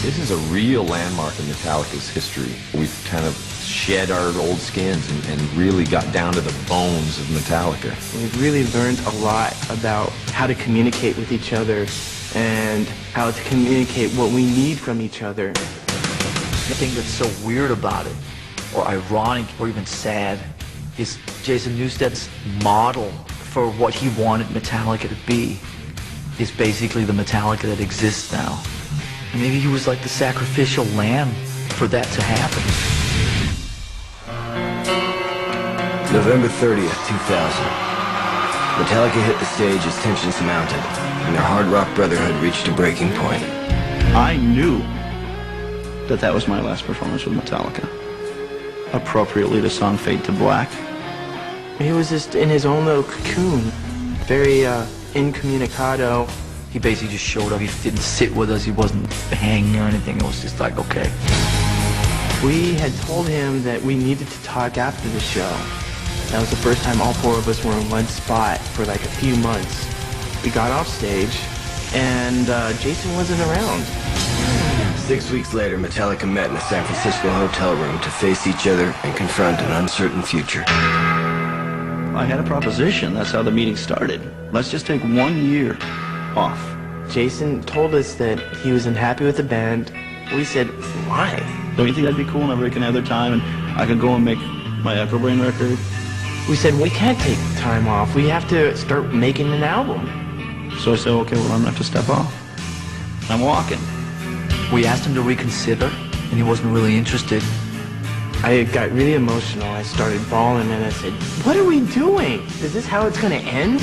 This is a real landmark in Metallica's history. We've kind of shed our old skins and really got down to the bones of Metallica. We've really learned a lot about how to communicate with each other and how to communicate what we need from each other. The thing that's so weird about it, or ironic, or even sad, is Jason Newsted's model for what he wanted Metallica to be is basically the Metallica that exists now. And maybe he was like the sacrificial lamb for that to happen. November 30th, 2000. Metallica hit the stage as tensions mounted, and their hard rock brotherhood reached a breaking point. I knew that that was my last performance with Metallica. Appropriately, the song Fade to Black. He was just in his own little cocoon, very incommunicado. He basically just showed up. He didn't sit with us. He wasn't hanging or anything. It was just like, okay. We had told him that we needed to talk after the show. That was the first time all four of us were in one spot for like a few months. We got off stage, and Jason wasn't around. 6 weeks later, Metallica met in a San Francisco hotel room to face each other and confront an uncertain future. I had a proposition. That's how the meeting started. Let's just take 1 year off. Jason told us that he was unhappy with the band. We said, why? Don't you think that'd be cool? And everybody can have their time, and I could go and make my Echo Brain record. We said, we can't take time off. We have to start making an album. So I said, okay, well, I'm gonna have to step off. I'm walking. We asked him to reconsider, and he wasn't really interested. I got really emotional. I started bawling, and I said, what are we doing? Is this how it's going to end?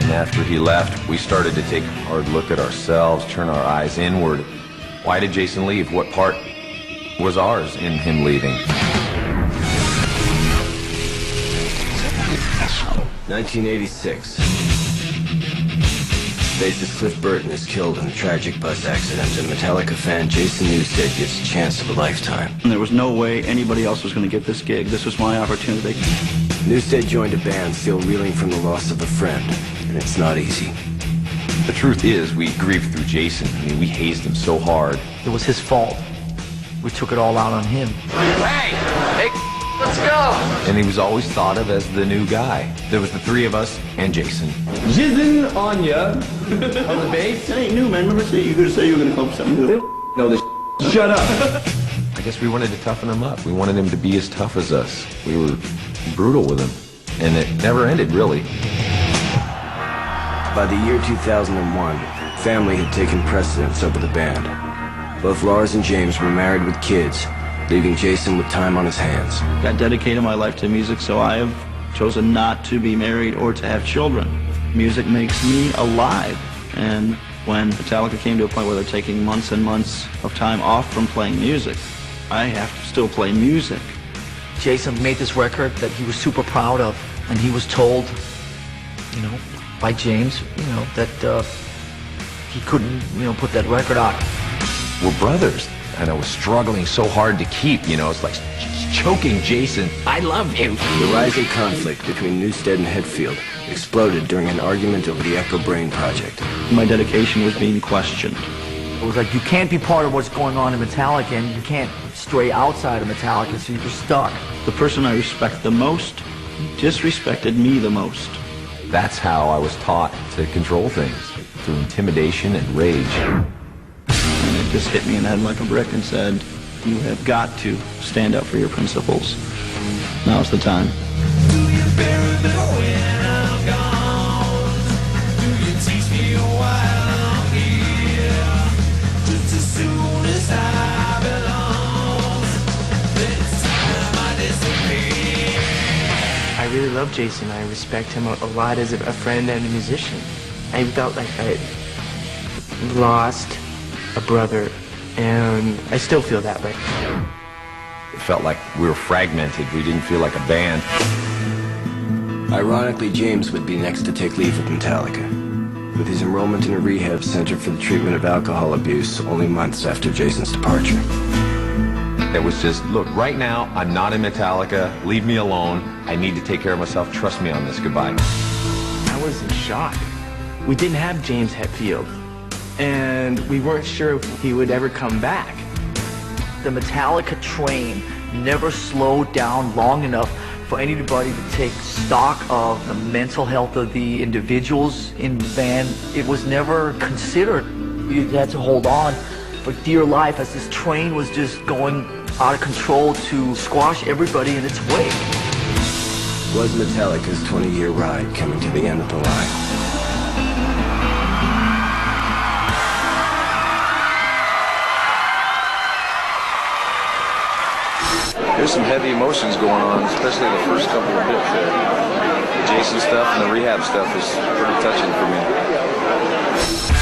And after he left, we started to take a hard look at ourselves, turn our eyes inward. Why did Jason leave? What part was ours in him leaving? 1986. Bassist Cliff Burton is killed in a tragic bus accident, and Metallica fan Jason Newsted gets a chance of a lifetime. And there was no way anybody else was going to get this gig. This was my opportunity. Newsted joined a band still reeling from the loss of a friend, and it's not easy. The truth is, we grieved through Jason. I mean, we hazed him so hard. It was his fault. We took it all out on him. Hey, let's go! And he was always thought of as the new guy. There was the three of us and Jason. Jizzing on ya. On the bass? That ain't new, man. Remember, you could say you were going to come up with something new. No, this shut up. I guess we wanted to toughen him up. We wanted him to be as tough as us. We were brutal with him. And it never ended, really. By the year 2001, family had taken precedence over the band. Both Lars and James were married with kids, leaving Jason with time on his hands. I dedicated my life to music, so I have chosen not to be married or to have children. Music makes me alive. And when Metallica came to a point where they're taking months and months of time off from playing music, I have to still play music. Jason made this record that he was super proud of, and he was told, you know, by James, you know, that he couldn't, you know, put that record out. We're brothers. And I was struggling so hard to keep, you know, it's like choking Jason. I love you. The rising conflict between Newsted and Hetfield exploded during an argument over the Echo Brain project. My dedication was being questioned. It was like, you can't be part of what's going on in Metallica, and you can't stray outside of Metallica, so you're stuck. The person I respect the most disrespected me the most. That's how I was taught to control things, through intimidation and rage. And it just hit me in the head like a brick and said, you have got to stand up for your principles. Now's the time. I really love Jason. I respect him a lot as a friend and a musician. I felt like I lost a brother, and I still feel that way. It felt like we were fragmented. We didn't feel like a band. Ironically, James would be next to take leave of Metallica, with his enrollment in a rehab center for the treatment of alcohol abuse only months after Jason's departure. It was just, look, right now, I'm not in Metallica. Leave me alone. I need to take care of myself. Trust me on this. Goodbye. I was in shock. We didn't have James Hetfield. and we weren't sure if he would ever come back. The Metallica train never slowed down long enough for anybody to take stock of the mental health of the individuals in the band. It was never considered. You had to hold on for dear life as this train was just going out of control to squash everybody in its wake. Was Metallica's 20-year ride coming to the end of the line? There's some heavy emotions going on, especially the first couple of bits there. The Jason stuff and the rehab stuff is pretty touching for me.